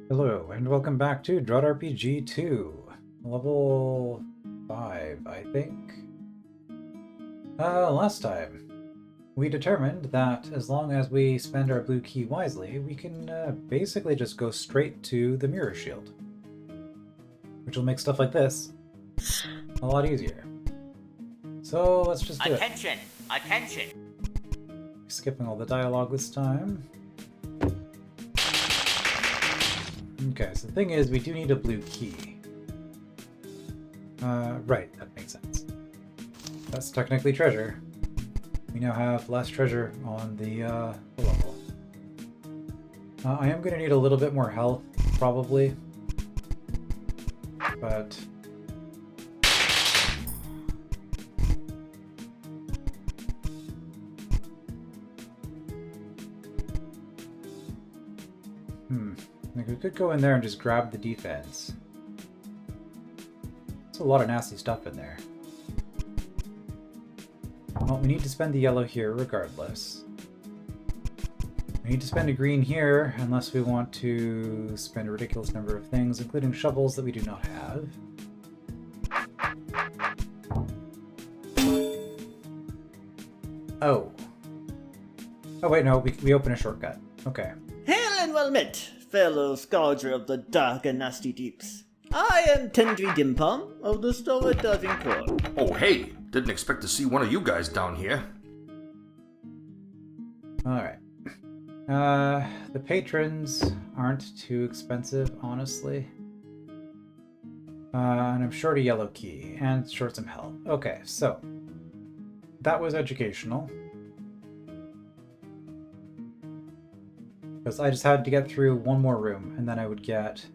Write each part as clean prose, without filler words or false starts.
Hello, and welcome back to DROD RPG 2. Level 5, I think. Last time, we determined that as long as we spend our blue key wisely, we can basically just go straight to the mirror shield. Which will make stuff like this a lot easier. So let's just do it. Attention! Attention! Skipping all the dialogue this time. Okay, so the thing is, we do need a blue key. Right, that makes sense. That's technically treasure. We now have less treasure on the level. I am going to need a little bit more health, probably. But... Like, we could go in there and just grab the defense. There's a lot of nasty stuff in there. Well, we need to spend the yellow here regardless. We need to spend a green here unless we want to spend a ridiculous number of things, including shovels that we do not have. Oh. Oh wait, no, we open a shortcut. Okay. Hail and well met, fellow scourger of the dark and nasty deeps. I am Tendry Dimpom of the Stower Diving Corps. Oh hey, didn't expect to see one of you guys down here. Alright. The patrons aren't too expensive, honestly. And I'm short a yellow key, and short some health. Okay, so. That was educational. Because I just had to get through one more room, and then I would get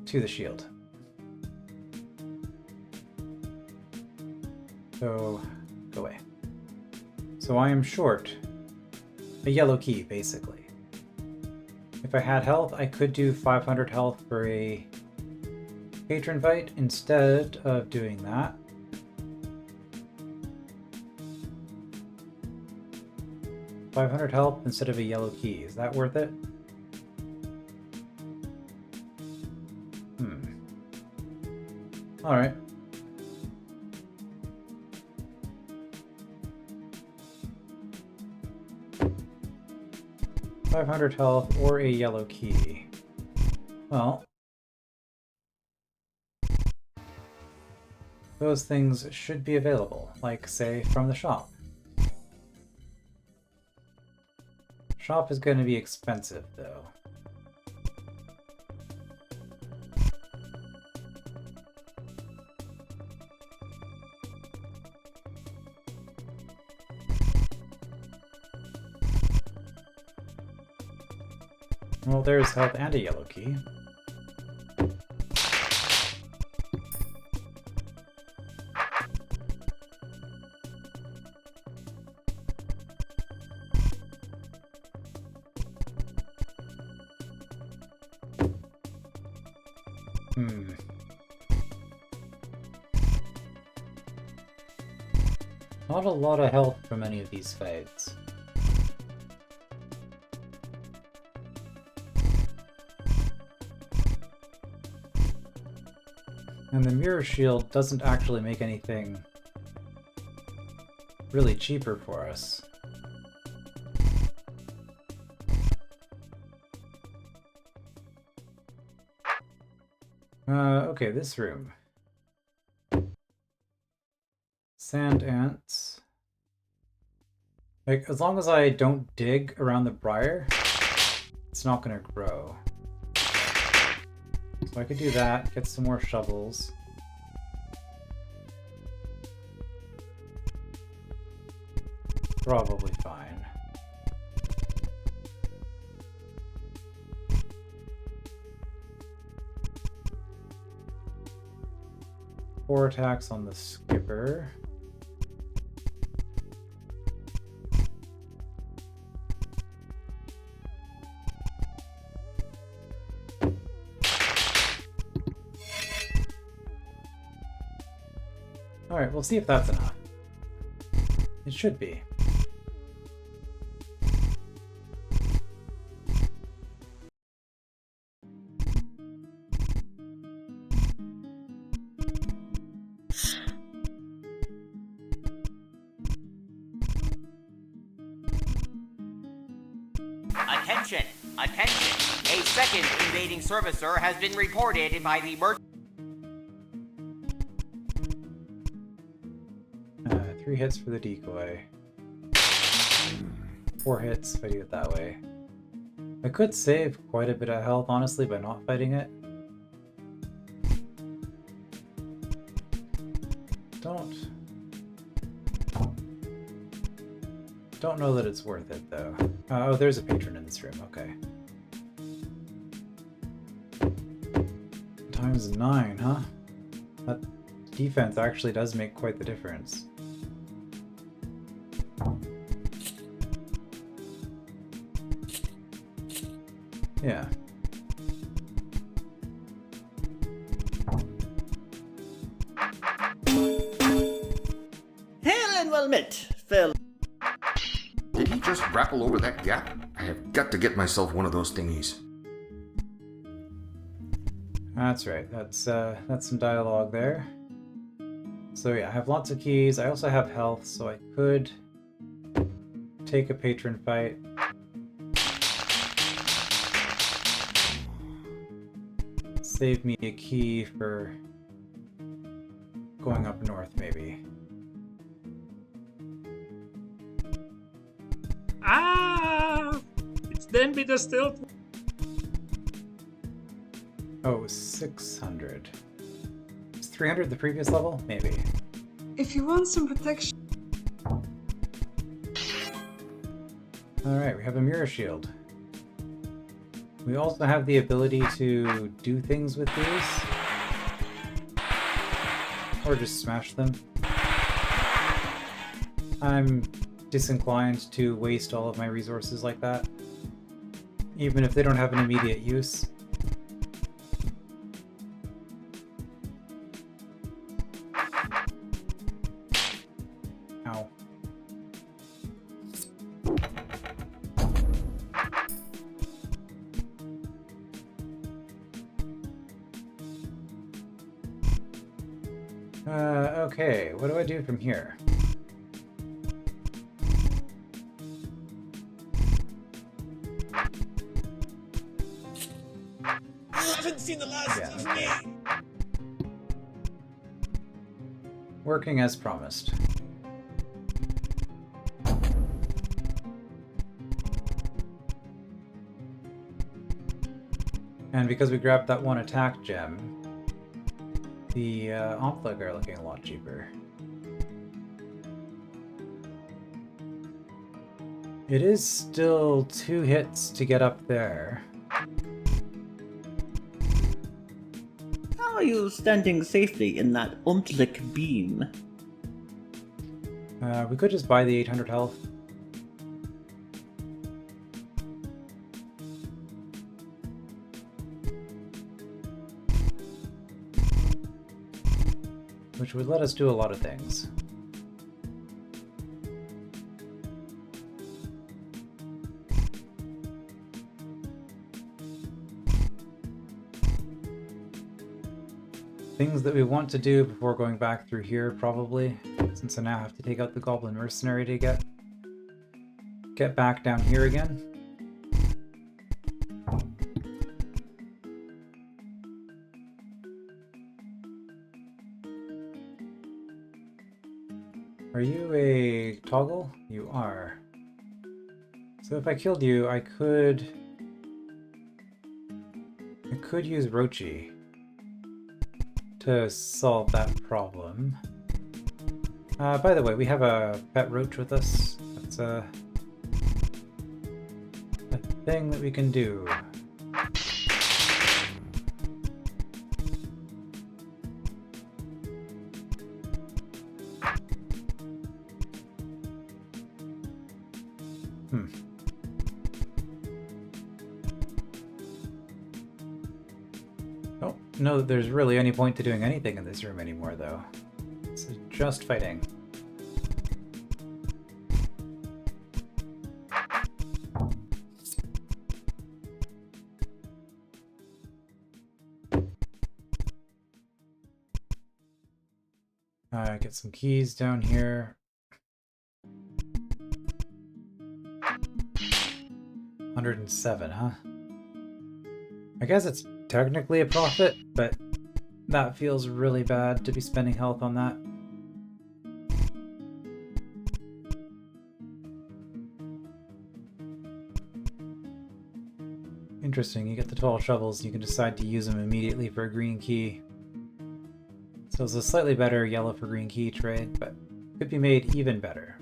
to the shield. So, go away. So I am short a yellow key, basically. If I had health, I could do 500 health for a patron fight instead of doing that. $500 health instead of a yellow key. Is that worth it? Alright. $500 health or a yellow key. Well, those things should be available, like, say, from the shop. Shop is going to be expensive, though. Well, there's health and a yellow key. Not a lot of health from any of these fights. And the mirror shield doesn't actually make anything really cheaper for us. Okay, this room. Sand ants. Like, as long as I don't dig around the briar, it's not gonna grow. So I could do that, get some more shovels. Probably fine. Four attacks on the skipper. Alright, we'll see if that's enough. It should be. Attention! Attention! A second invading servicer has been reported by the merchant. 3 hits for the decoy. 4 hits if I do it that way. I could save quite a bit of health, honestly, by not fighting it. Don't know that it's worth it, though. Oh, there's a patron in this room, okay. Times 9, huh? That defense actually does make quite the difference. Yeah. Hail and well met, fellow. Did he just grapple over that gap? I have got to get myself one of those thingies. That's right. That's some dialogue there. So yeah, I have lots of keys. I also have health, so I could take a patron fight. Save me a key for going up north, maybe. Ah! It's then be the stealth. Oh, 600. Is 300 the previous level? Maybe. If you want some protection. Alright, we have a mirror shield. We also have the ability to do things with these. Or just smash them. I'm disinclined to waste all of my resources like that. Even if they don't have an immediate use. Ow. Okay, what do I do from here? You haven't seen the last of me! Working as promised. And because we grabbed that one attack gem, the Omphleg are looking a lot cheaper. It is still 2 hits to get up there. How are you standing safely in that Omtlik beam? We could just buy the 800 health. Which would let us do a lot of things. Things that we want to do before going back through here, probably, since I now have to take out the Goblin Mercenary to get back down here again. Are you a toggle? You are. So if I killed you, I could use Rochi to solve that problem. By the way, we have a pet roach with us. That's a thing that we can do. Don't know that there's really any point to doing anything in this room anymore, though. It's just fighting. Get some keys down here. 107, huh? I guess it's technically a profit, but that feels really bad to be spending health on that. Interesting, you get the 12 shovels, you can decide to use them immediately for a green key. So it's a slightly better yellow for green key trade, but could be made even better.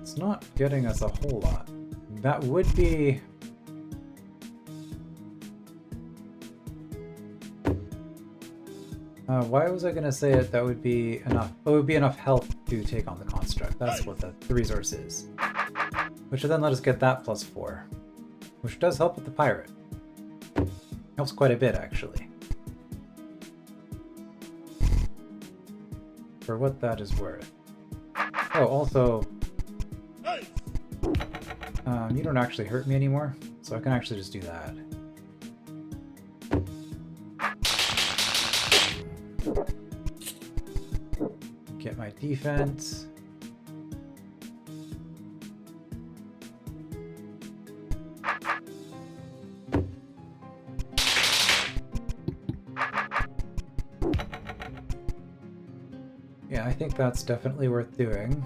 It's not getting us a whole lot. That would be... why was I gonna say it? That would be enough. Oh, it would be enough health to take on the construct. That's what the resource is. Which would then let us get that +4. Which does help with the pirate. Helps quite a bit, actually. For what that is worth. Oh, also... you don't actually hurt me anymore, so I can actually just do that. Get my defense. Yeah, I think that's definitely worth doing.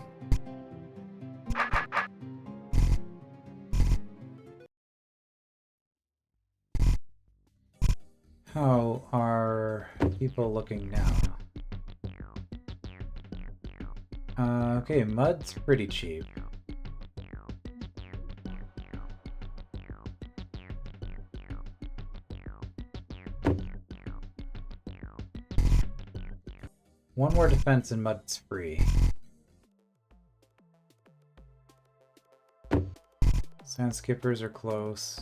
How are people looking now? Okay, mud's pretty cheap. One more defense and mud's free. Sand skippers are close.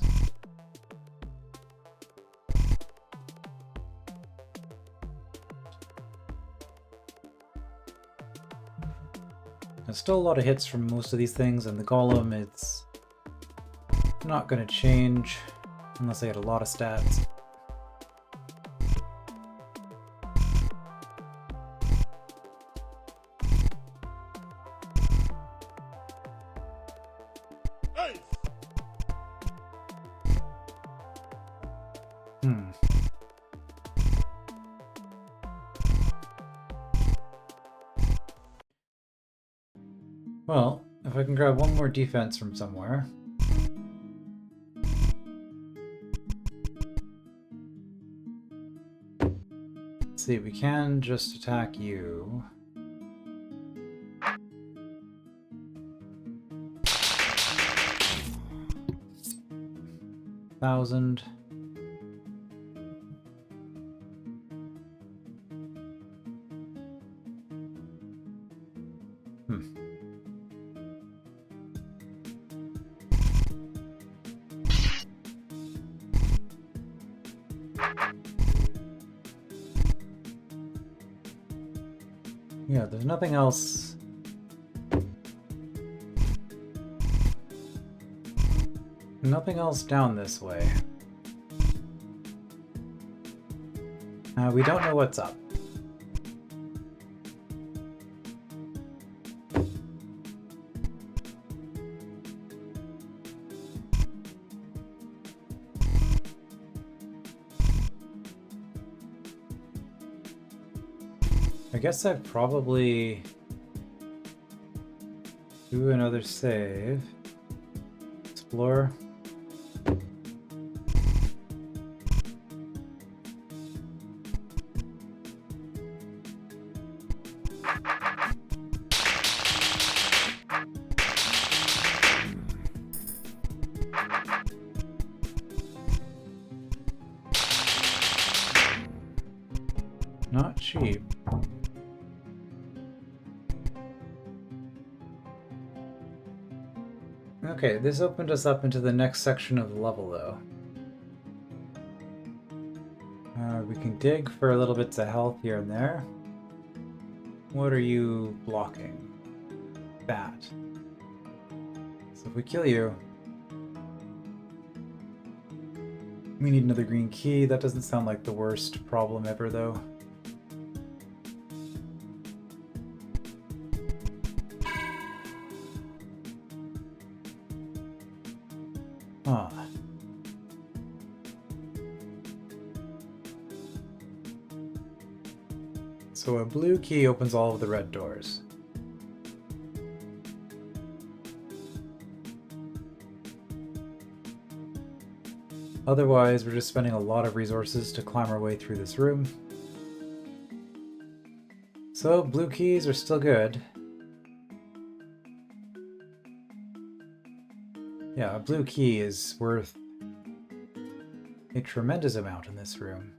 There's still a lot of hits from most of these things, and the golem, it's not going to change unless I get a lot of stats. Well, if I can grab one more defense from somewhere. Let's see, we can just attack you. $1,000. Yeah, there's nothing else. Nothing else down this way. We don't know what's up. I guess I'd probably do another save. Explore. Not cheap. Okay, this opened us up into the next section of the level, though. We can dig for a little bits of health here and there. What are you blocking? That. So if we kill you, we need another green key. That doesn't sound like the worst problem ever, though. Huh. So a blue key opens all of the red doors. Otherwise, we're just spending a lot of resources to climb our way through this room. So, blue keys are still good. Yeah, a blue key is worth a tremendous amount in this room.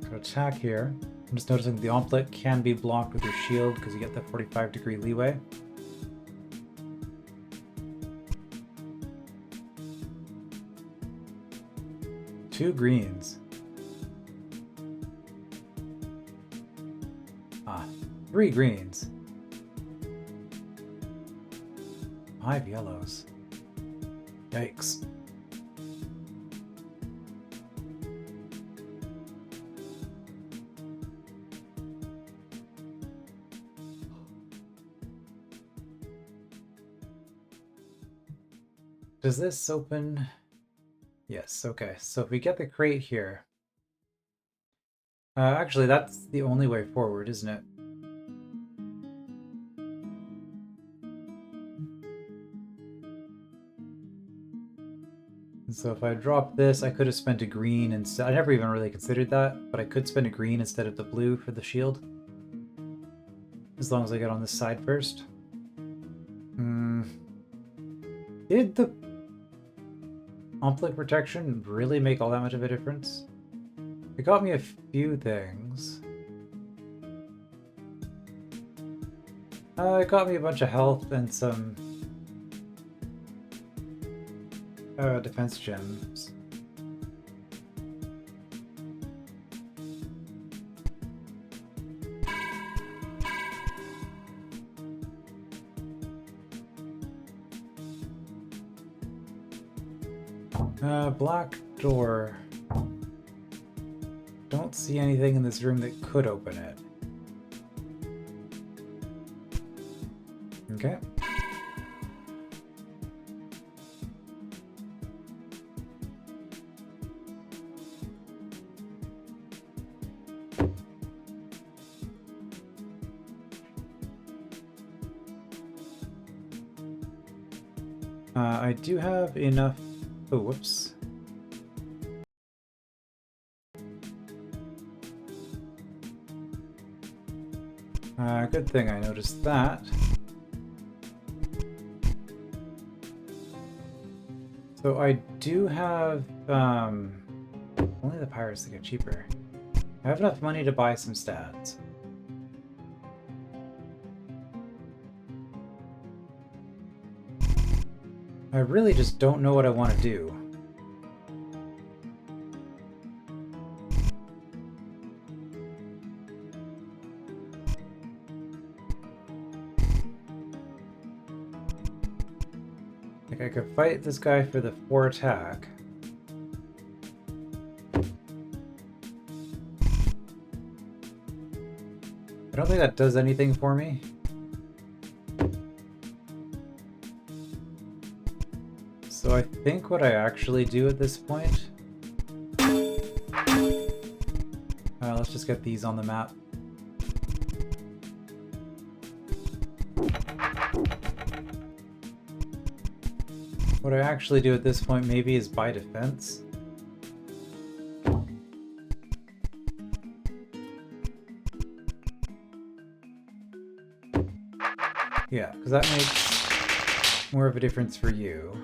Got attack here. I'm just noticing the omelet can be blocked with your shield because you get the 45-degree leeway. Two greens. Ah, 3 greens. 5 yellows. Yikes. Does this open? Yes, okay. So if we get the crate here... actually, that's the only way forward, isn't it? And so if I drop this, I could have spent a green instead. I never even really considered that, but I could spend a green instead of the blue for the shield. As long as I get on this side first. Did the conflict protection really make all that much of a difference? It got me a few things. It got me a bunch of health and some defense gems. Black door. Don't see anything in this room that could open it. Okay. I do have enough. Oh, whoops. Good thing I noticed that. So I do have, only the pirates that get cheaper. I have enough money to buy some stats. I really just don't know what I want to do. Like, I could fight this guy for the 4 attack. I don't think that does anything for me. So I think what I actually do at this point... let's just get these on the map. What I actually do at this point maybe is buy defense. Yeah, because that makes more of a difference for you.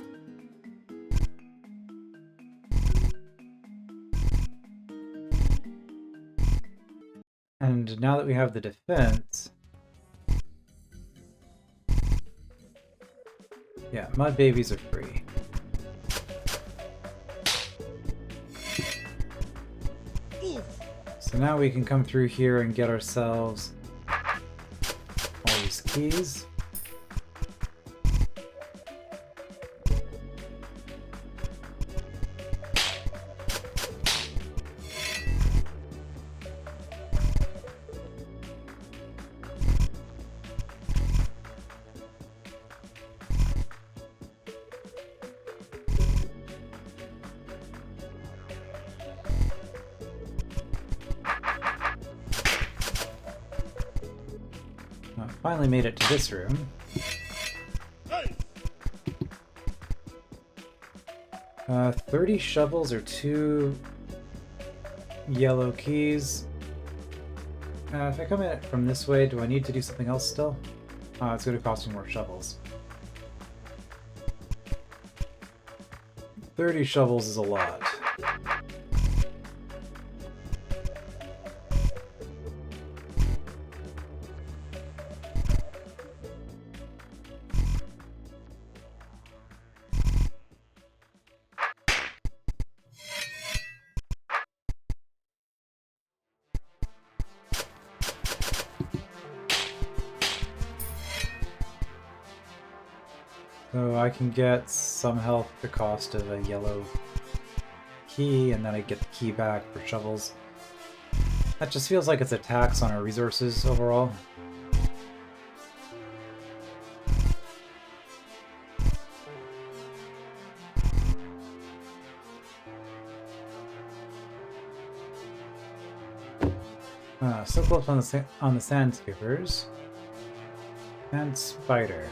And now that we have the defense, Yeah, mud babies are free. So now we can come through here and get ourselves all these keys. Finally made it to this room. 30 shovels or 2 yellow keys. If I come in from this way, do I need to do something else still? It's going to cost me more shovels. 30 shovels is a lot. So I can get some health at the cost of a yellow key, and then I get the key back for shovels. That just feels like it's a tax on our resources overall. So close on the sandscapers. And spider.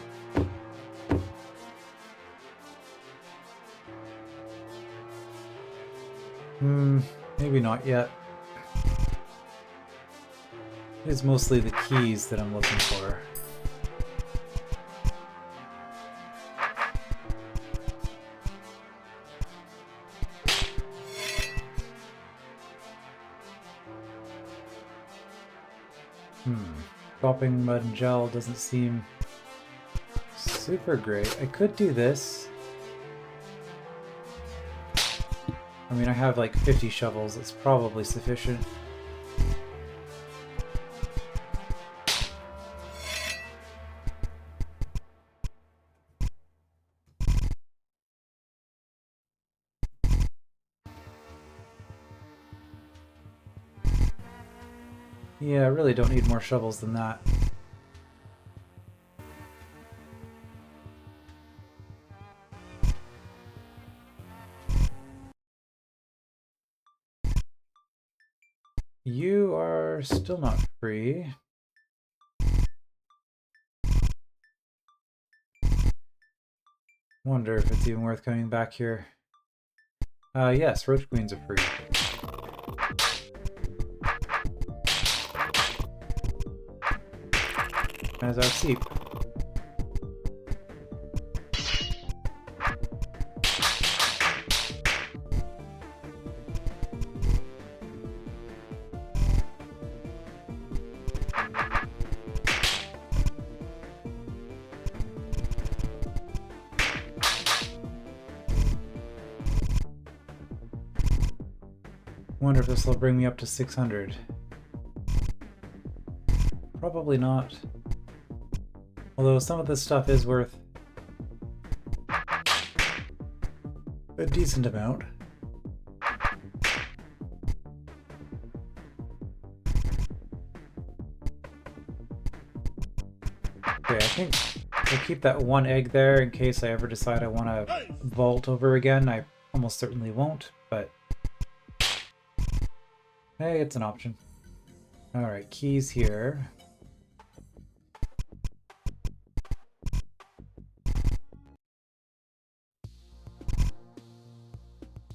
Maybe not yet. It's mostly the keys that I'm looking for. Dropping mud and gel doesn't seem super great. I could do this. I mean, I have like 50 shovels. It's probably sufficient. Yeah, I really don't need more shovels than that. You are still not free. Wonder if it's even worth coming back here. Yes, roach queens are free. As our seep. Wonder if this will bring me up to 600. Probably not. Although some of this stuff is worth a decent amount. Okay, I think I'll keep that one egg there in case I ever decide I want to vault over again. I almost certainly won't, but hey, it's an option. Alright, keys here.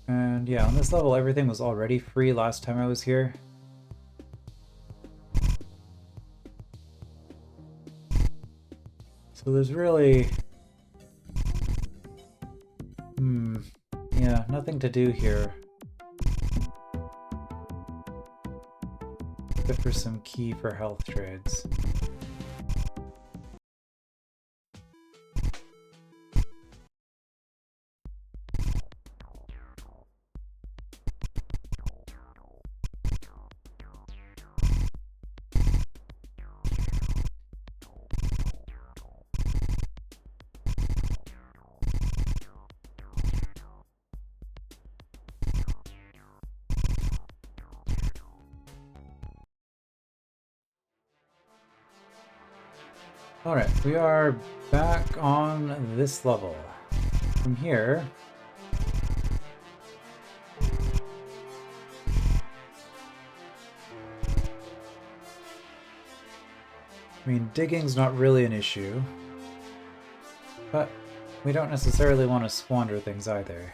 And yeah, on this level everything was already free last time I was here. So there's really... yeah, nothing to do here. Except for some key for health trades. Alright, we are back on this level. From here... I mean, digging's not really an issue, but we don't necessarily want to squander things either.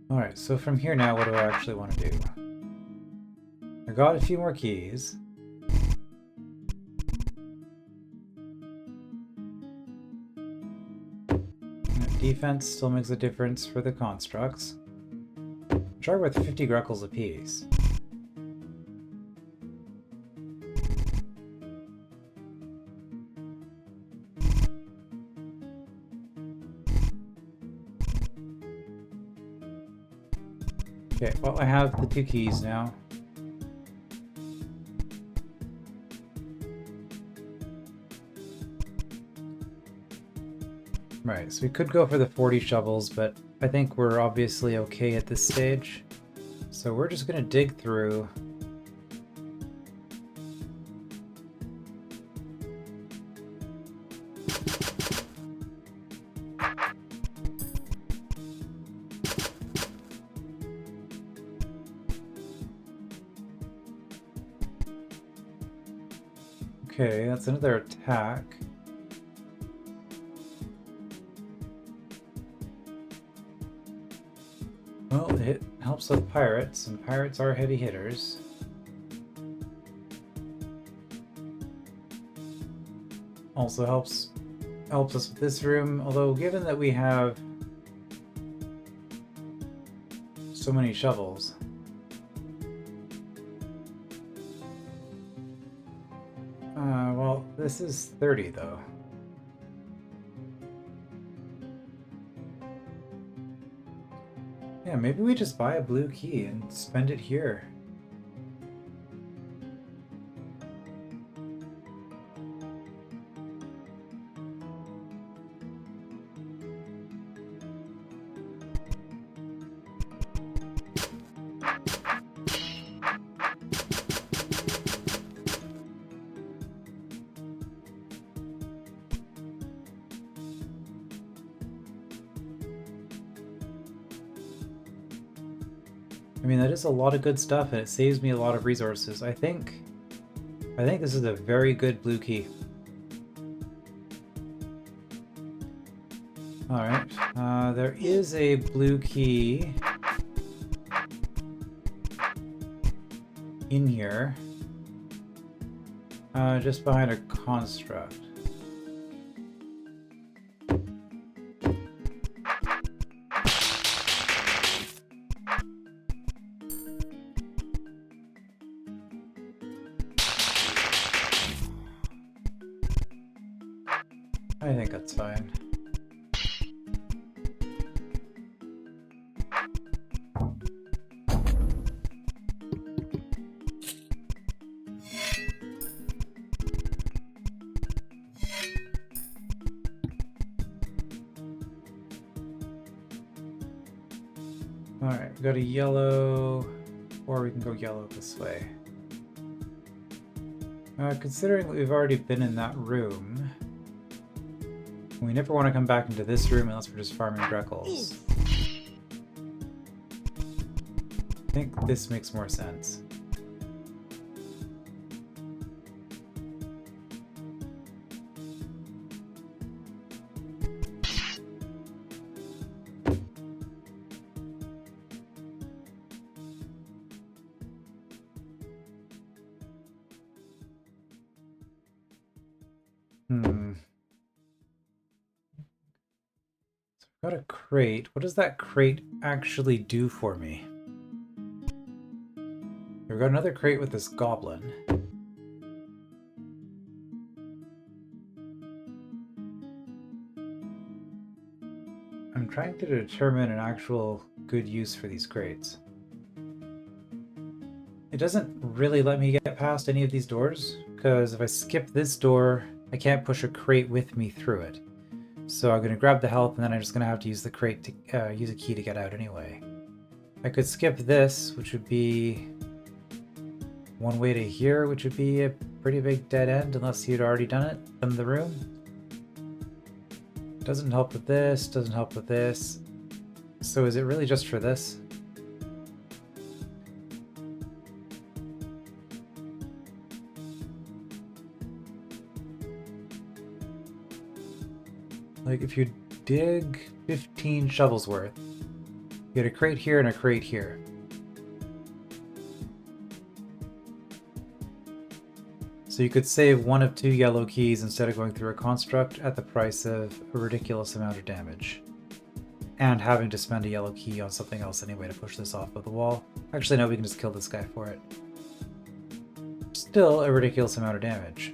Alright, so from here now, what do I actually want to do? I got a few more keys. Defense still makes a difference for the constructs, which are worth 50 Greckles apiece. Okay, well I have the 2 keys now. Right, so we could go for the 40 shovels, but I think we're obviously okay at this stage. So we're just gonna dig through. Okay, that's another attack. Well, it helps with pirates, and pirates are heavy hitters. Also helps us with this room, although given that we have so many shovels. Well, this is 30 though. Yeah, maybe we just buy a blue key and spend it here. I mean, that is a lot of good stuff, and it saves me a lot of resources. I think this is a very good blue key. Alright, there is a blue key in here, just behind a construct. I think that's fine. Alright, we got a yellow, or we can go yellow this way. Considering that we've already been in that room, we never want to come back into this room unless we're just farming Greckles. I think this makes more sense. Got a crate. What does that crate actually do for me? We've got another crate with this goblin. I'm trying to determine an actual good use for these crates. It doesn't really let me get past any of these doors, because if I skip this door, I can't push a crate with me through it. So I'm going to grab the health, and then I'm just going to have to use the crate to use a key to get out anyway. I could skip this, which would be one way to here, which would be a pretty big dead end, unless you'd already done it from the room. Doesn't help with this, doesn't help with this. So is it really just for this? Like, if you dig 15 shovels worth, you get a crate here and a crate here. So you could save one of 2 yellow keys instead of going through a construct at the price of a ridiculous amount of damage. And having to spend a yellow key on something else anyway to push this off of the wall. Actually, no, we can just kill this guy for it. Still a ridiculous amount of damage.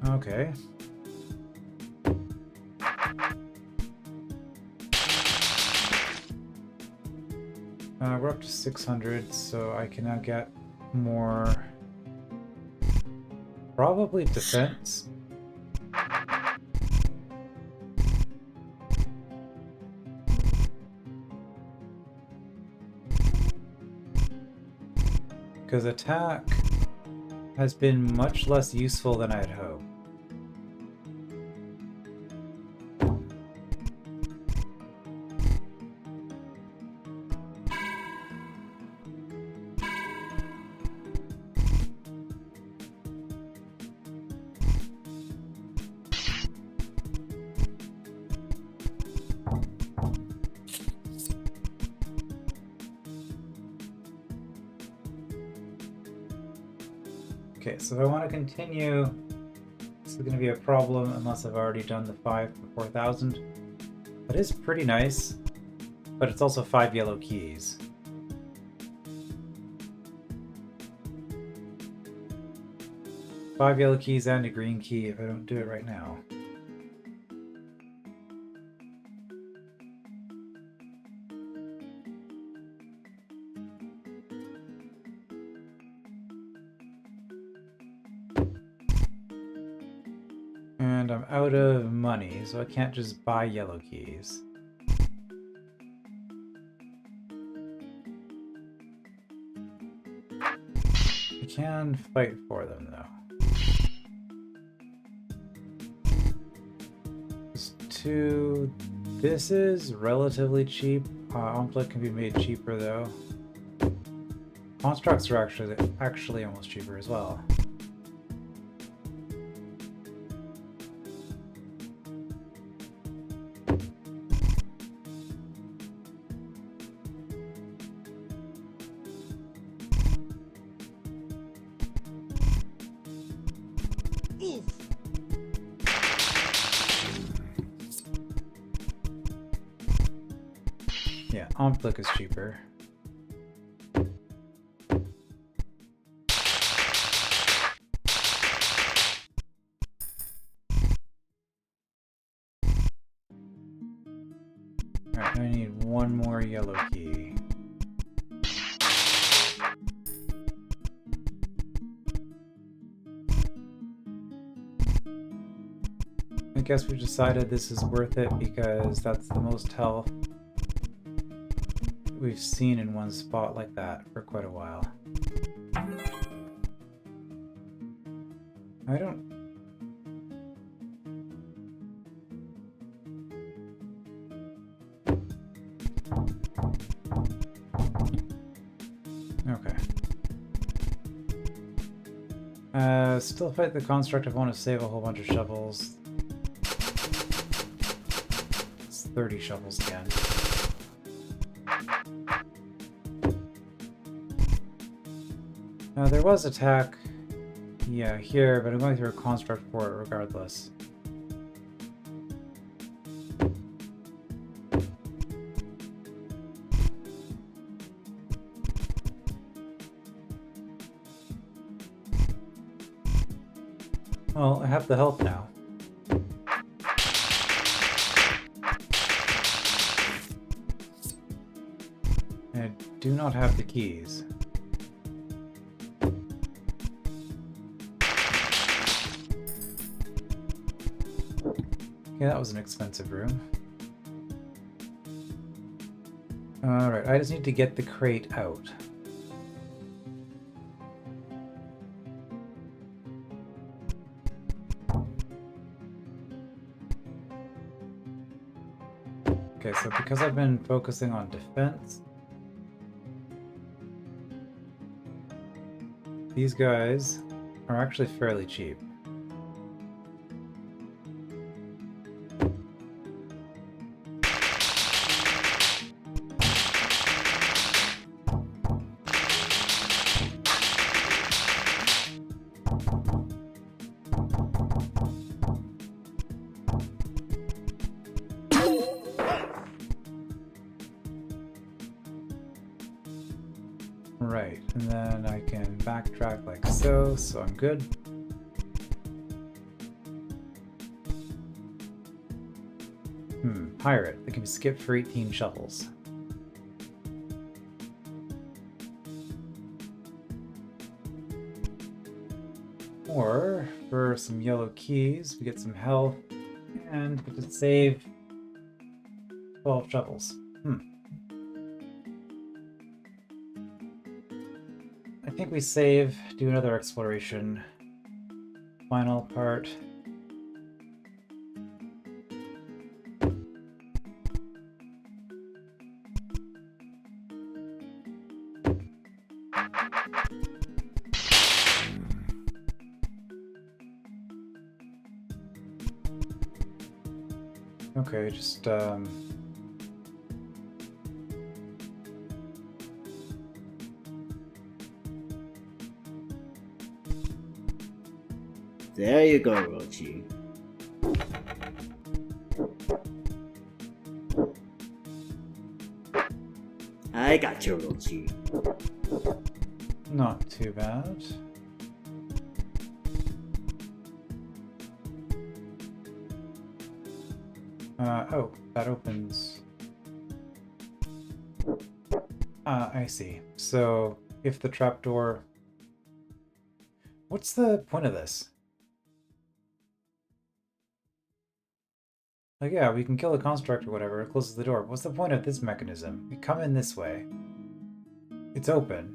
Okay. We're up to 600, so I can now get more... probably defense. Because attack has been much less useful than I had hoped. Okay, so if I want to continue, this is going to be a problem unless I've already done the 5 for 4,000. That is pretty nice, but it's also 5 yellow keys. Five yellow keys and a green key if I don't do it right now. And I'm out of money, so I can't just buy yellow keys. I can fight for them, though. This is relatively cheap. Omplet can be made cheaper, though. Constructs are actually almost cheaper as well. Yeah, Omplik is cheaper. Alright, I need one more yellow key. I guess we decided this is worth it because that's the most health we've seen in one spot like that for quite a while. I don't... Okay. Still fight the construct if I want to save a whole bunch of shovels. It's 30 shovels again. There was attack, yeah, here, but I'm going through a construct for it regardless. Well, I have the health now. And I do not have the keys. Okay, that was an expensive room. Alright, I just need to get the crate out. Okay, so because I've been focusing on defense, these guys are actually fairly cheap. Right, and then I can backtrack like so I'm good. Hire it. They can be skipped for 18 shovels. Or, for some yellow keys, we get some health, and we can save 12 shovels. I think we save, do another exploration. Final part. Okay, just There you go, Rochi. I got you, Rochi. not too bad. Oh, that opens. I see. So, if the trapdoor... What's the point of this? Like, yeah, we can kill the construct or whatever, it closes the door. What's the point of this mechanism? We come in this way. It's open.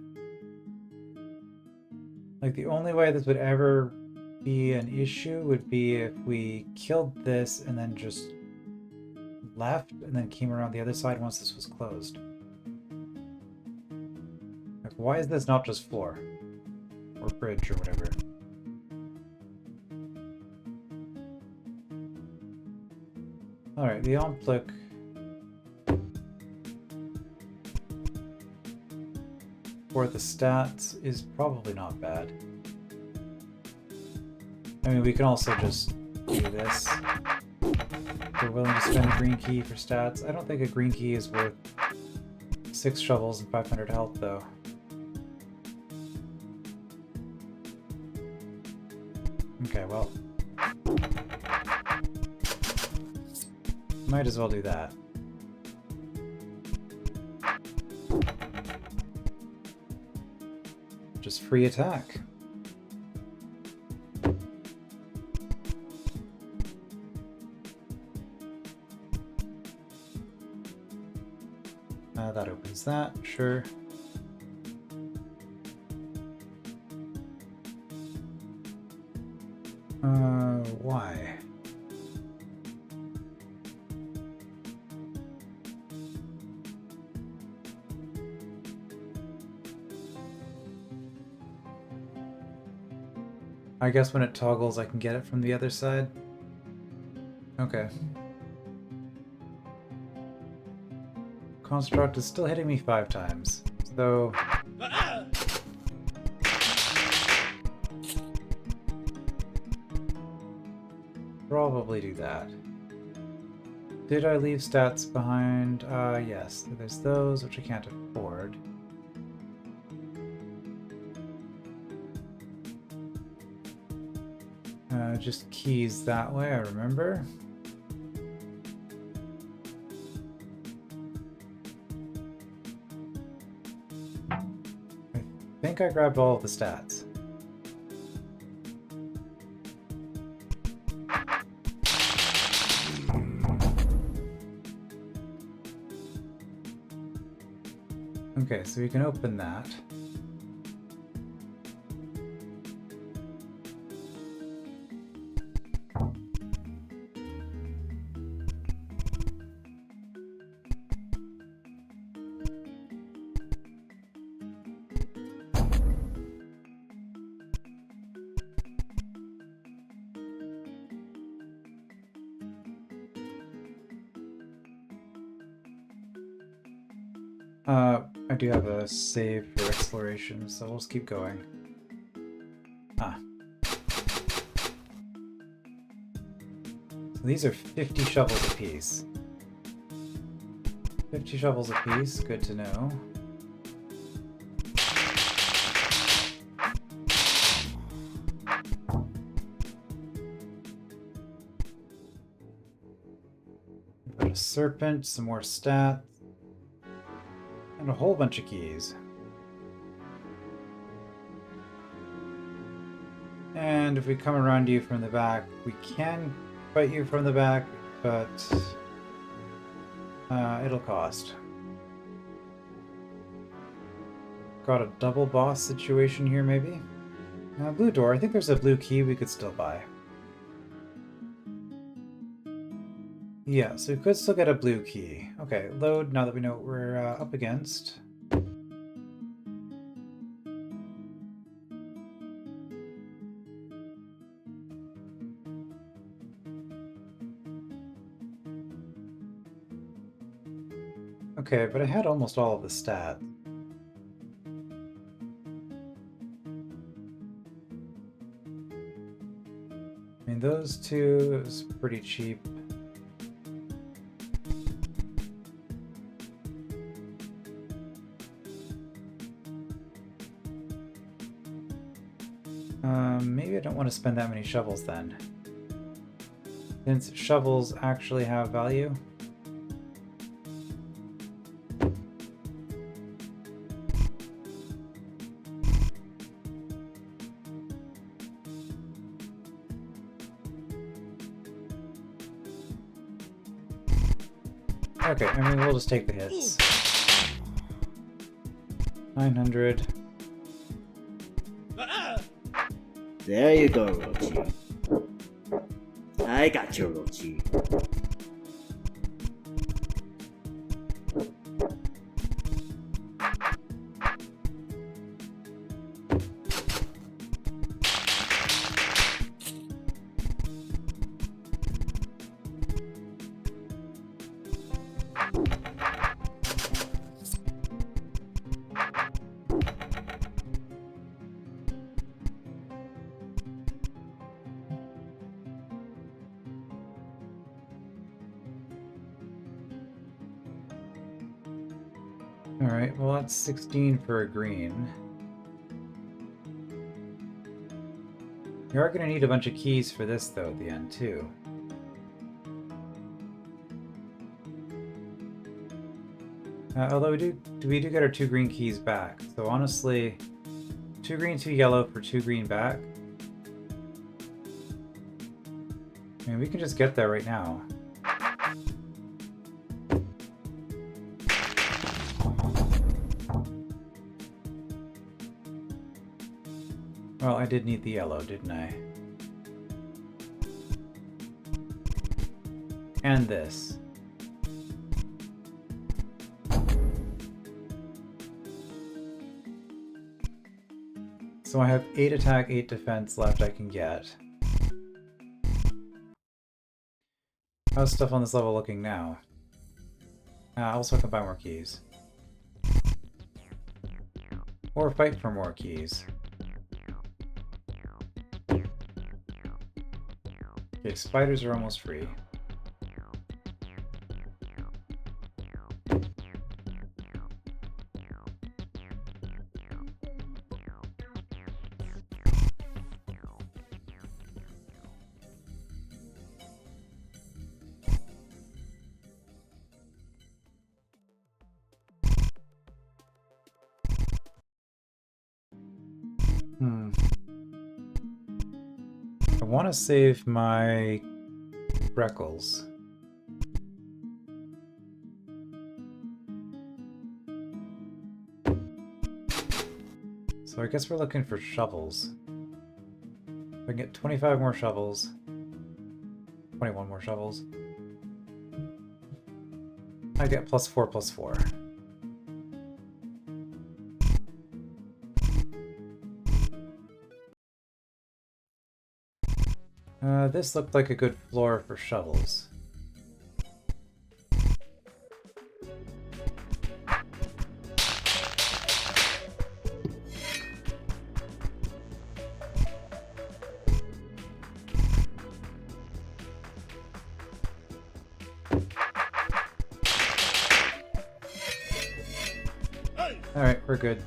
Like, the only way this would ever be an issue would be if we killed this and then just left and then came around the other side once this was closed. Like, why is this not just floor? Or bridge or whatever? Alright, the Omplic for the stats is probably not bad. I mean, we can also just do this. If we're willing to spend a green key for stats. I don't think a green key is worth 6 shovels and 500 health, though. Okay, well. Might as well do that. Just free attack. That opens that, sure. Why? I guess when it toggles, I can get it from the other side. Okay. Construct is still hitting me 5 times, so... Probably do that. Did I leave stats behind? Yes. There's those, which I can't afford. Just keys that way, I remember. I think I grabbed all of the stats. Okay, so we can open that. I do have a save for exploration, so we'll just keep going. Ah. So these are 50 shovels apiece. 50 shovels apiece, good to know. Got a serpent, some more stats. And a whole bunch of keys. And if we come around you from the back, we can fight you from the back, but it'll cost. Got a double boss situation here, maybe? Blue door. I think there's a blue key we could still buy. Yeah, so we could still get a blue key. Okay, load now that we know what we're up against. Okay, but I had almost all of the stats. I mean, those two is pretty cheap. Maybe I don't want to spend that many shovels then. Since shovels actually have value. Okay, I mean, we'll just take the hits. 900. There you go, Rochi. I got you, Rochi. Alright, well that's 16 for a green. You are going to need a bunch of keys for this though at the end too. Although we do get our 2 green keys back, so honestly 2 green, 2 yellow for 2 green back. I mean, we can just get there right now. Well, I did need the yellow, didn't I? And this. So I have 8 attack, 8 defense left I can get. How's stuff on this level looking now? Also I can buy more keys. Or fight for more keys. Okay, spiders are almost free. I want to save my freckles. So I guess we're looking for shovels. If I can get 25 more shovels, 21 more shovels, I get +4 +4. This looked like a good floor for shovels. Alright, we're good.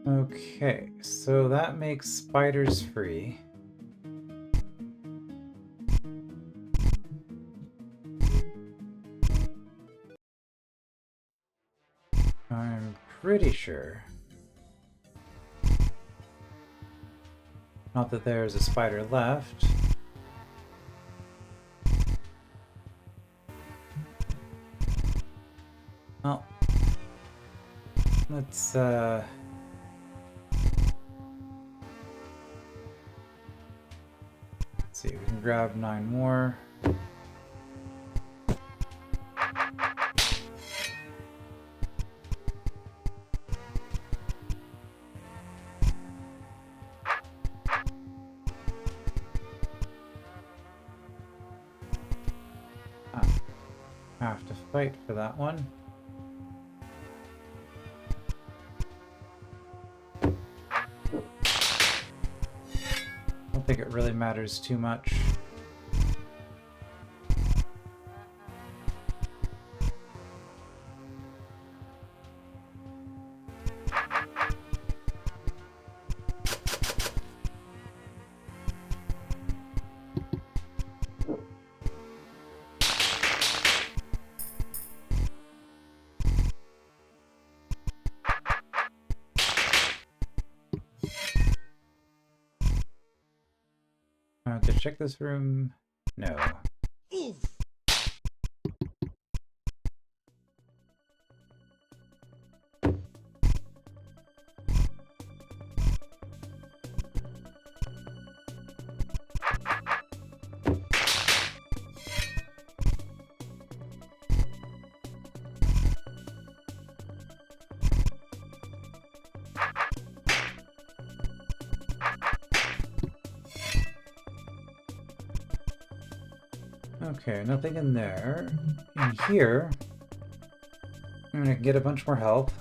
Okay, so that makes spiders free. I'm pretty sure. Not that there's a spider left. Well, let's see, we can grab 9 more. Have to fight for that one. I don't think it really matters too much. To check this room? No. Oof. Okay, nothing in there. In here, I'm gonna get a bunch more health.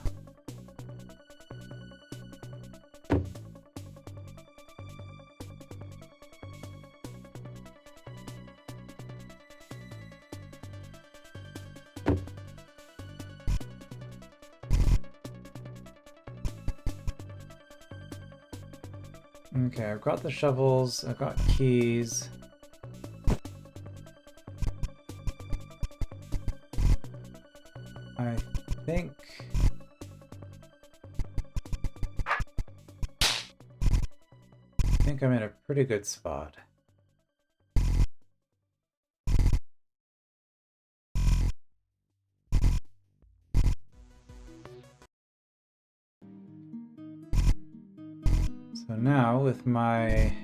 Okay, I've got the shovels, I've got keys. I think I'm in a pretty good spot. So now, with my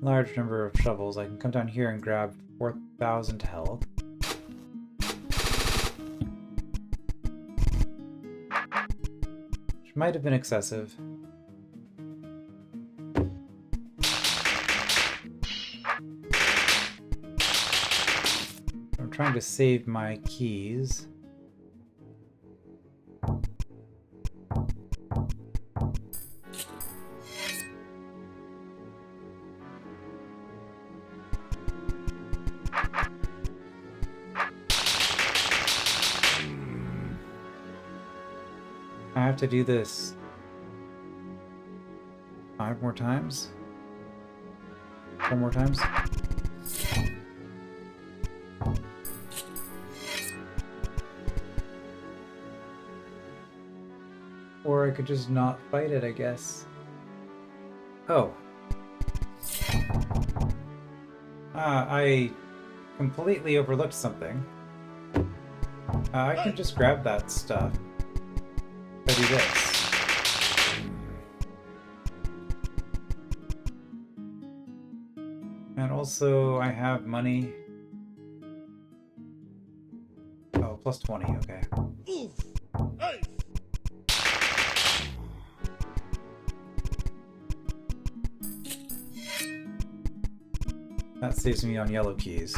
large number of shovels, I can come down here and grab 4,000 health. Which might have been excessive. I'm trying to save my keys. I have to do this 5 more times? 4 more times? I could just not fight it, I guess. Oh. I completely overlooked something. I can just grab that stuff. If I do this. And also, I have money. Oh, plus 20, okay. Oof. Hey. That saves me on yellow keys.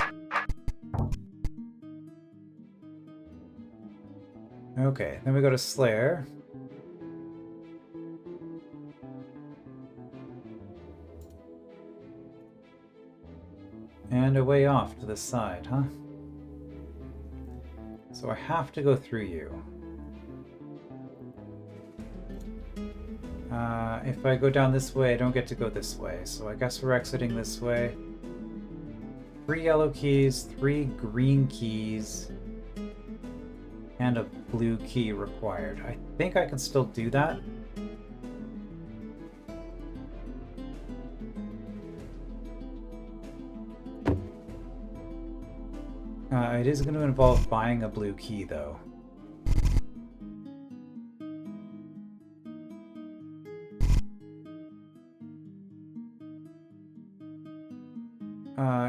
Okay, then we go to Slayer. And a way off to the side, huh? So I have to go through you. If I go down this way, I don't get to go this way, so I guess we're exiting this way. 3 yellow keys, 3 green keys, and a blue key required. I think I can still do that. It is going to involve buying a blue key, though.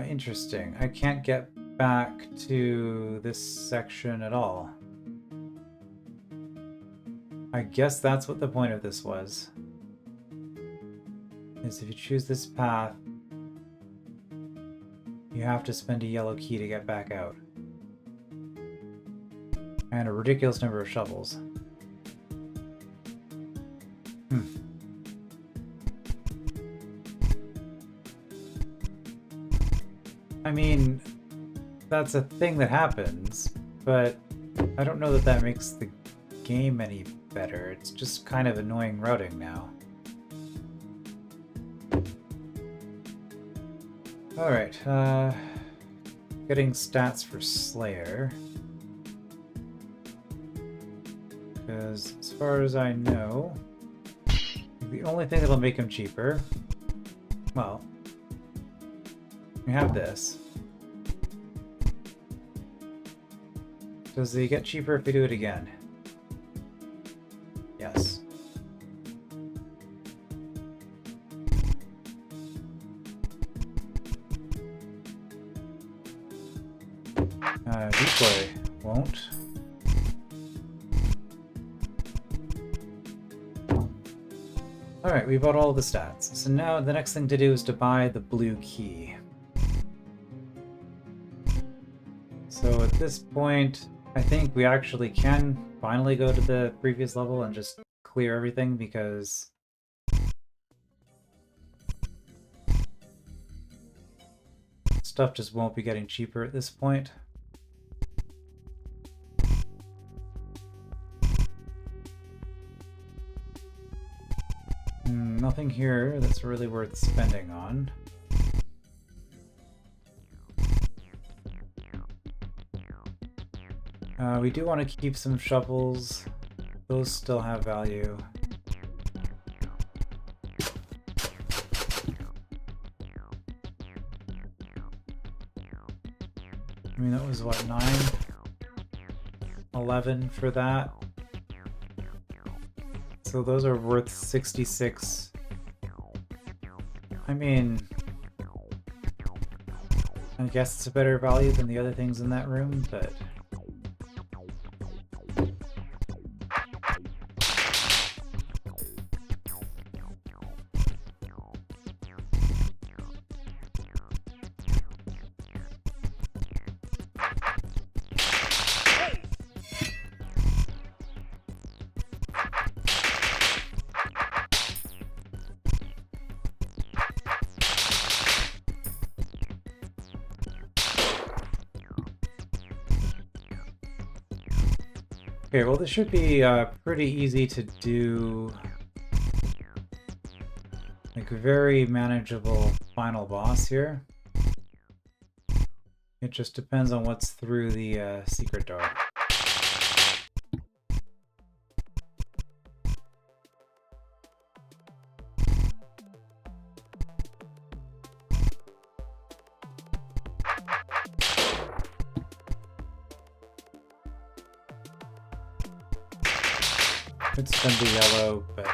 Interesting. I can't get back to this section at all. I guess that's what the point of this was. Is if you choose this path, you have to spend a yellow key to get back out. And a ridiculous number of shovels. I mean, that's a thing that happens, but I don't know that that makes the game any better. It's just kind of annoying routing now. Alright, getting stats for Slayer. Because as far as I know, the only thing that'll make him cheaper, well, we have this. Does he get cheaper if we do it again? Yes. Decoy won't. Alright, we bought all the stats. So now the next thing to do is to buy the blue key. So at this point, I think we actually can finally go to the previous level and just clear everything, because stuff just won't be getting cheaper at this point. Nothing here that's really worth spending on. We do want to keep some shovels. Those still have value. I mean, that was what, 9? 11 for that. So those are worth 66. I mean, I guess it's a better value than the other things in that room, but okay, well this should be pretty easy to do. Like a very manageable final boss here. It just depends on what's through the secret door. Could spend the yellow, but...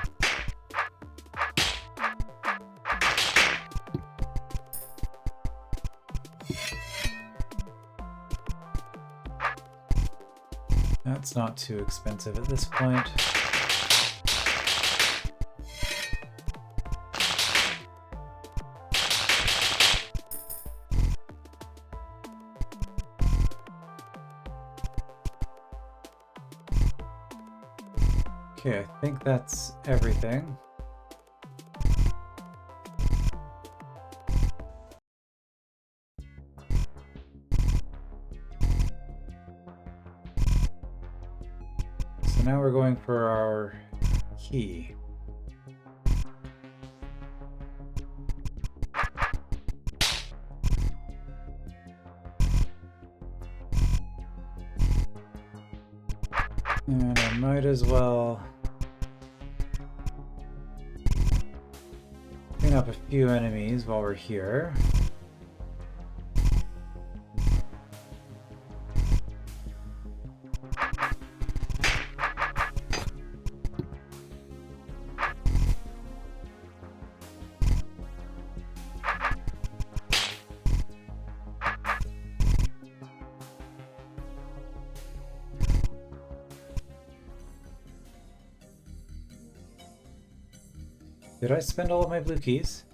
That's not too expensive at this point. Okay, I think that's everything. So now we're going for our key. And I might as well clean up a few enemies while we're here. Did I spend all of my blue keys?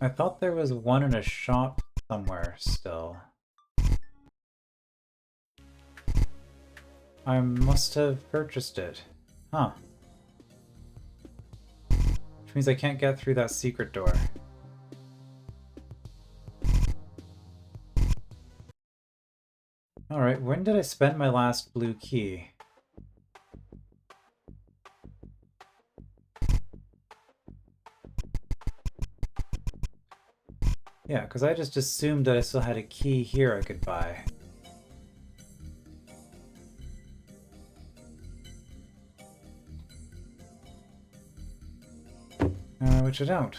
I thought there was one in a shop somewhere still. I must have purchased it. Huh. Which means I can't get through that secret door. Alright, when did I spend my last blue key? Yeah, because I just assumed that I still had a key here I could buy. Which I don't.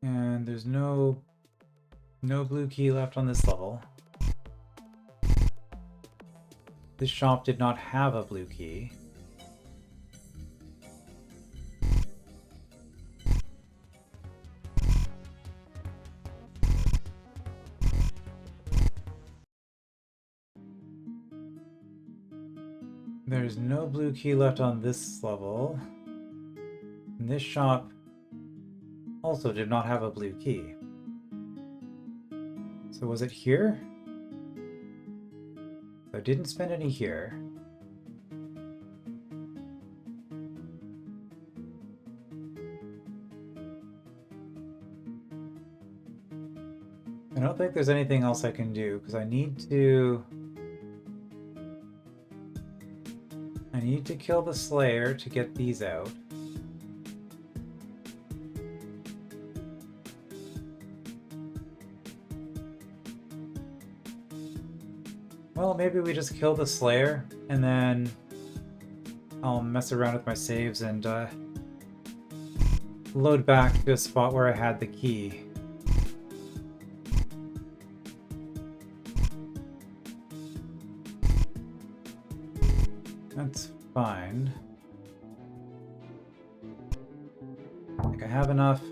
And there's no blue key left on this level. This shop did not have a blue key. There's no blue key left on this level. And this shop also did not have a blue key. So was it here? I didn't spend any here. I don't think there's anything else I can do because I need to kill the Slayer to get these out. Well, maybe we just kill the Slayer, and then I'll mess around with my saves and load back to a spot where I had the key. That's fine. Like I have enough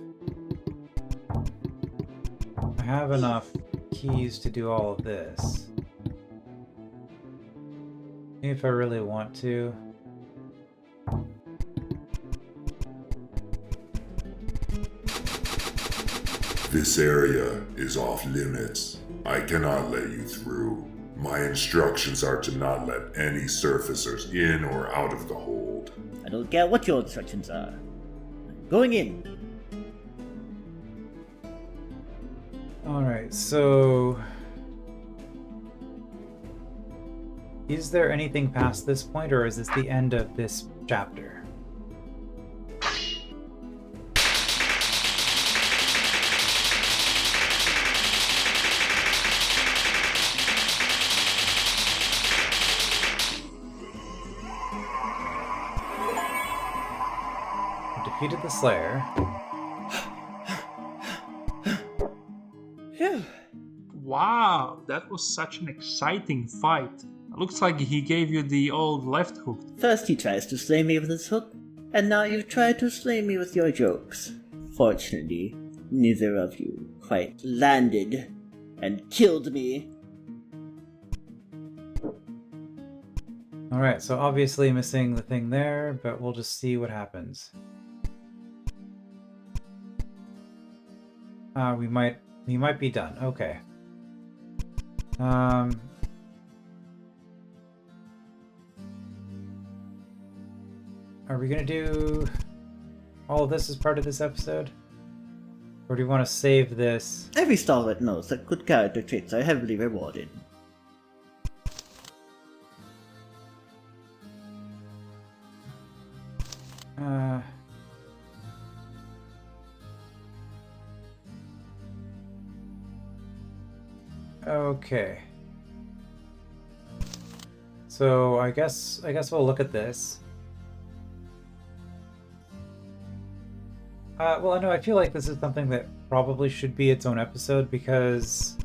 keys to do all of this. If I really want to. This area is off limits. I cannot let you through. My instructions are to not let any surfacers in or out of the hold. I don't care what your instructions are. I'm going in. Alright, so is there anything past this point, or is this the end of this chapter? defeated the Slayer. Phew. Wow, that was such an exciting fight. Looks like he gave you the old left hook. First he tries to slay me with his hook, and now you've tried to slay me with your jokes. Fortunately, neither of you quite landed and killed me. Alright, so obviously missing the thing there, but we'll just see what happens. We might be done. Okay. Are we gonna do all of this as part of this episode? Or do you want to save this? Every stalwart knows that good character traits are heavily rewarded. Okay. So I guess we'll look at this. Well, no, I feel like this is something that probably should be its own episode because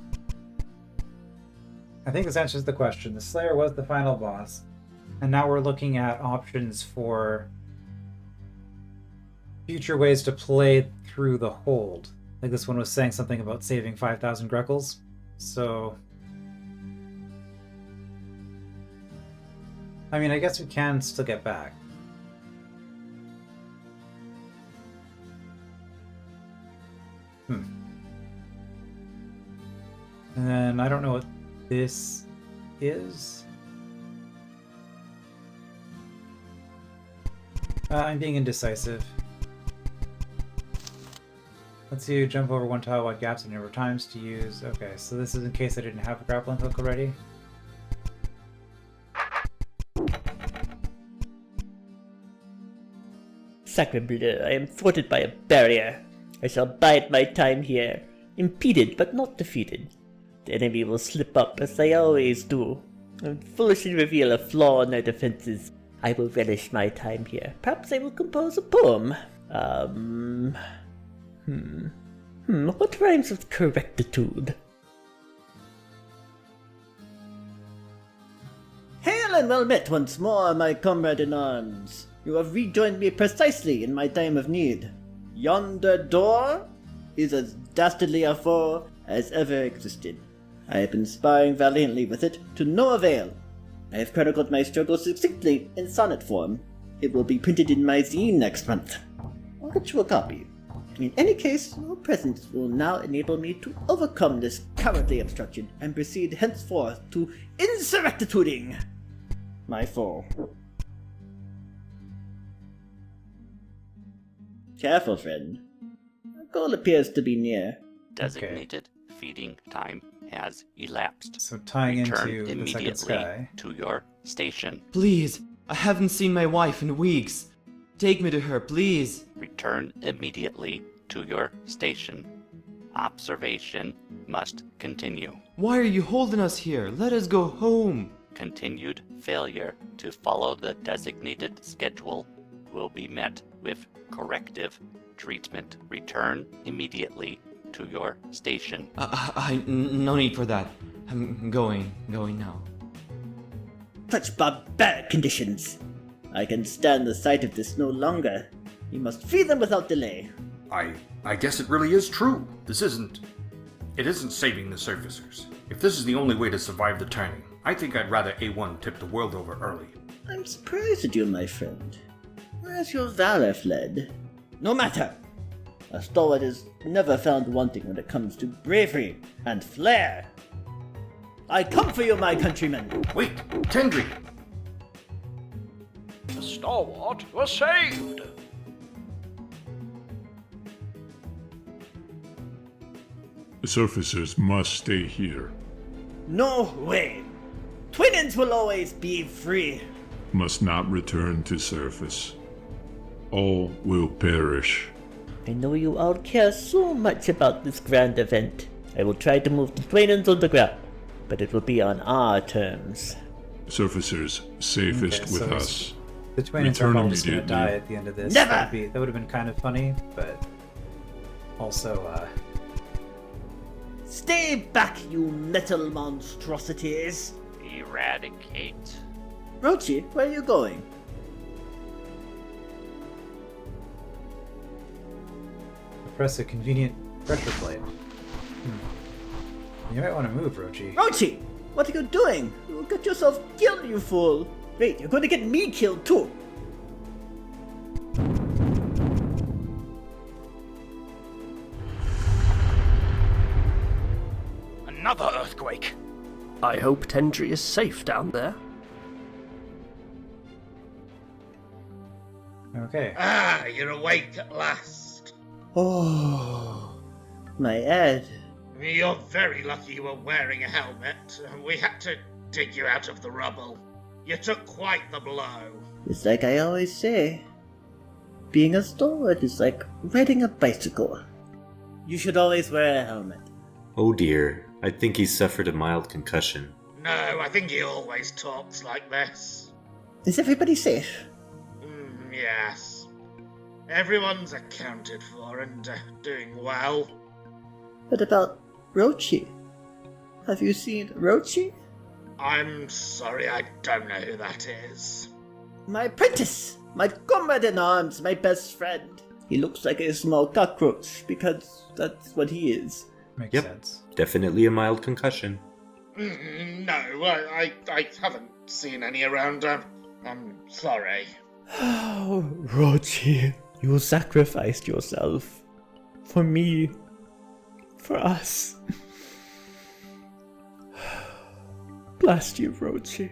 I think this answers the question. The Slayer was the final boss, and now we're looking at options for future ways to play through the hold. Like this one was saying something about saving 5,000 Greckles. So, I mean, I guess we can still get back. And then I don't know what this is. I'm being indecisive. Let's see, jump over one tile, wide gaps, and number of times to use. Okay, so this is in case I didn't have a grappling hook already. Sacre bleu, I am thwarted by a barrier. I shall bide my time here, impeded but not defeated. The enemy will slip up as they always do, and foolishly reveal a flaw in their defenses. I will relish my time here. Perhaps I will compose a poem. What rhymes with correctitude? Hail and well met once more, my comrade in arms. You have rejoined me precisely in my time of need. Yonder door is as dastardly a foe as ever existed. I have been sparring valiantly with it to no avail. I have chronicled my struggle succinctly in sonnet form. It will be printed in my zine next month. I'll get you a copy. In any case, your presence will now enable me to overcome this cowardly obstruction and proceed henceforth to insurrectituding my foe. Careful, friend. Our goal appears to be near. Designated feeding time has elapsed. So tying Return into the second immediately sky. to your station. Please, I haven't seen my wife in weeks. Take me to her, please. Return immediately to your station. Observation must continue. Why are you holding us here? Let us go home. Continued failure to follow the designated schedule will be met with corrective treatment. Return immediately to your station. No need for that. I'm going now. Such barbaric conditions. I can stand the sight of this no longer. You must free them without delay. I guess it really is true. It isn't saving the surfacers. If this is the only way to survive the turning, I think I'd rather A1 tip the world over early. I'm surprised at you, my friend. Where's your valor fled? No matter. A stalwart is never found wanting when it comes to bravery and flair. I come for you, my countrymen. Wait, Tendry! The stalwart was saved! The surfacers must stay here. No way. Twinens will always be free. Must not return to surface. All will perish. I know you all care so much about this grand event. I will try to move the Twinens on the ground, but it will be on our terms. Surfacers safest Okay, with so us. The twin are probably just gonna die at the end of this. Never! That would have been kind of funny, but also, Stay back, you metal monstrosities! Eradicate. Rochi, where are you going? press a convenient pressure plate. You might want to move, Rochi. Rochi! What are you doing? You'll get yourself killed, you fool! Wait, you're going to get me killed too! Another earthquake. I hope Tendry is safe down there. Okay. Ah, you're awake at last. Oh, my head. You're very lucky you were wearing a helmet. We had to dig you out of the rubble. You took quite the blow. It's like I always say. Being a stalwart is like riding a bicycle. You should always wear a helmet. Oh dear, I think he suffered a mild concussion. No, I think he always talks like this. Is everybody safe? Yes. Everyone's accounted for and doing well. What about Rochi? Have you seen Rochi? I'm sorry, I don't know who that is. My apprentice! My comrade in arms, my best friend. He looks like a small cockroach, because that's what he is. Makes sense. Definitely a mild concussion. No, I haven't seen any around. I'm sorry. Oh, Rochi, you sacrificed yourself. For me. For us. Blast you, Rochi.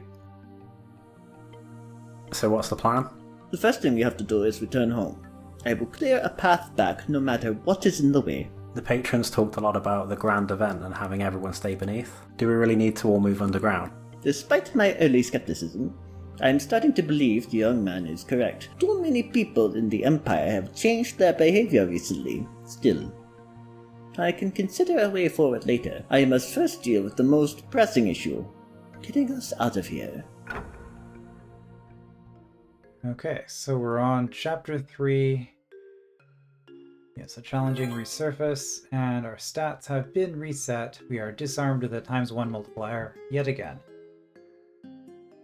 So what's the plan? The first thing we have to do is return home. I will clear a path back no matter what is in the way. The patrons talked a lot about the grand event and having everyone stay beneath. Do we really need to all move underground? Despite my early skepticism, I am starting to believe the young man is correct. Too many people in the Empire have changed their behavior recently. Still, I can consider a way forward later. I must first deal with the most pressing issue. Getting us out of here. Okay, so we're on Chapter 3. Yes, a challenging resurface, and our stats have been reset. We are disarmed with a ×1 multiplier yet again.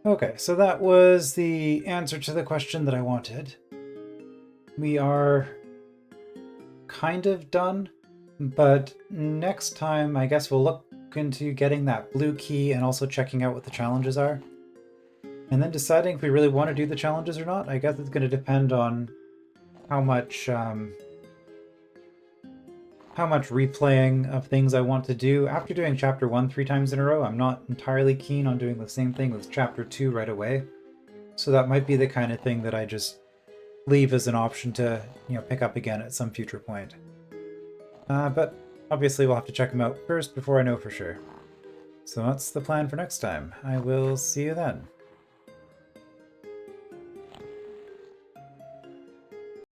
Okay, so that was the answer to the question that I wanted. We are kind of done, but next time I guess we'll look into getting that blue key and also checking out what the challenges are. And then deciding if we really want to do the challenges or not. I guess it's going to depend on how much replaying of things I want to do. After doing Chapter 1 3 times in a row, I'm not entirely keen on doing the same thing with Chapter 2 right away. So that might be the kind of thing that I just leave as an option to, pick up again at some future point. But obviously we'll have to check them out first before I know for sure. So that's the plan for next time. I will see you then.